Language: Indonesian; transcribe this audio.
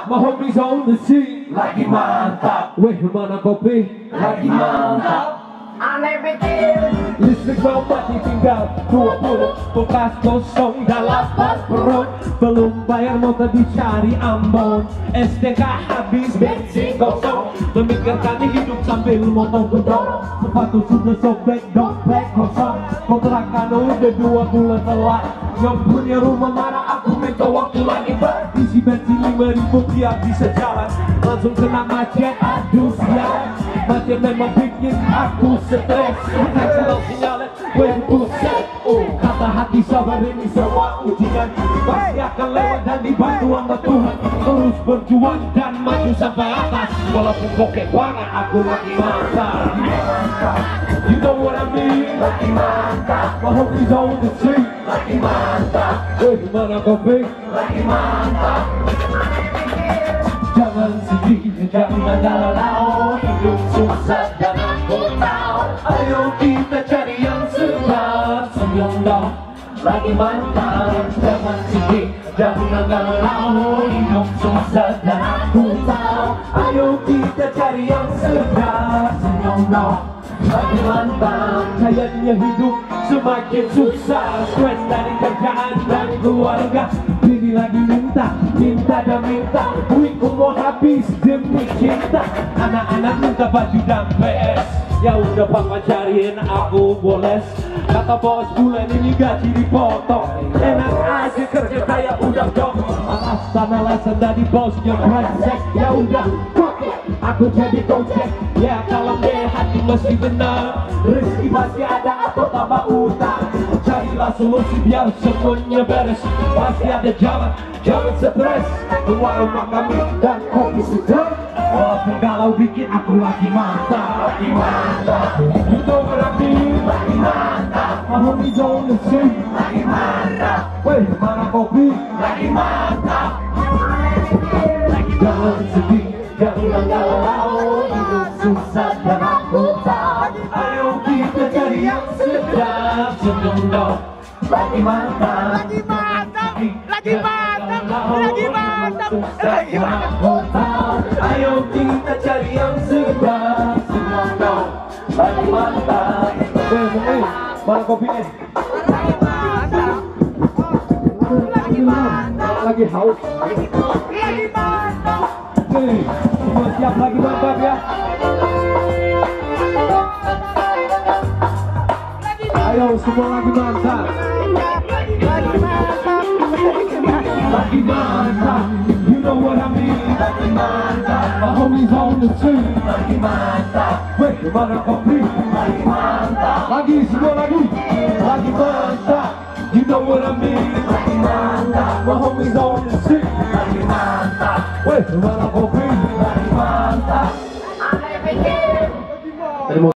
My homies on the scene, lagi mantap, weh mana kopi, lagi mantap. Aneh bikin listrik mau mati tinggal 20, kulkas kosong dan lapar perut. Belum bayar motor dicari Ambon, STK habis bensin kosong. Memikirkan hidup sambil motor gedor, sepatu sudah sobek, dompet kosong. Kontrakan udah 2 bulan telat, yang punya rumah marah aku minta waktu lagi isi bensin 5.000 biar bisa jalan. Langsung kena macet, aduh sialan. Macet memang bikin aku stres. Kalau sinyalnya gue buset. Kata hati sabar ini semua ujian pasti akan lewat dan dibantu sama Tuhan. Terus berjuang dan maju sampai atas. Walaupun bokeh banget aku lagi mantap. You know what I mean? lagi mantap, My homies on the street, lagi mantap, weh mana kopi, lagi mantap. jangan sedih, Jangan galau, hidup susah dan aku tahu. ayo kita cari yang segar. Senyum dong, lagi mantap. Jangan sedih, jangan galau, hidup susah dan aku tahu. Ayo kita cari yang segar. Senyum dong, lagi mantap. Kayaknya hidup semakin susah, stres dari kerjaan dan keluarga. Bini lagi minta, minta dan minta, duitku mau habis demi cinta. Anak-anak minta baju dan PS, ya udah papa cariin aku boles. Kata bos bulan ini gaji dipotong, enak aja kerja kayak udah dong. Alasan dari bosnya brengsek, ya udah aku jadi gojek. Ya kalau deh hati mesti benar, rezeki pasti ada atau tambah utang. Carilah solusi biar semuanya beres, pasti ada jalan, jangan stres. Keluar rumah kami dan kopi segar. Walaupun galau dikit aku lagi mantap, Lagi mantap, you know what I mean? lagi mantap, My homies on the street, lagi mantap, weh mana kopi. lagi mantap. Jangan sedih, Jangan galau, hidup susah dan aku tahu. ayo kita cari yang segar. Senyum dong, lagi mantap, Lagi mantap, lagi mantap, lagi mantap, lagi mantap. aku tahu. Ayo kita cari yang segar. Senyum dong, lagi mantap. Mana kopinya? Lagi mantap, lagi mantap, Lagi haus. lagi mantap. Semua siap lagi mantap ya. Ayo semua lagi mantap. Lagi mantap, Lagi mantap. You know what I mean? Lagi mantap, My homies on the street. lagi mantap, Weh mana kopi? lagi mantap, Lagi semua lagi. Lagi mantap. You know what I mean? lagi mantap, My homies on the street. lagi mantap. Weh mana kopi?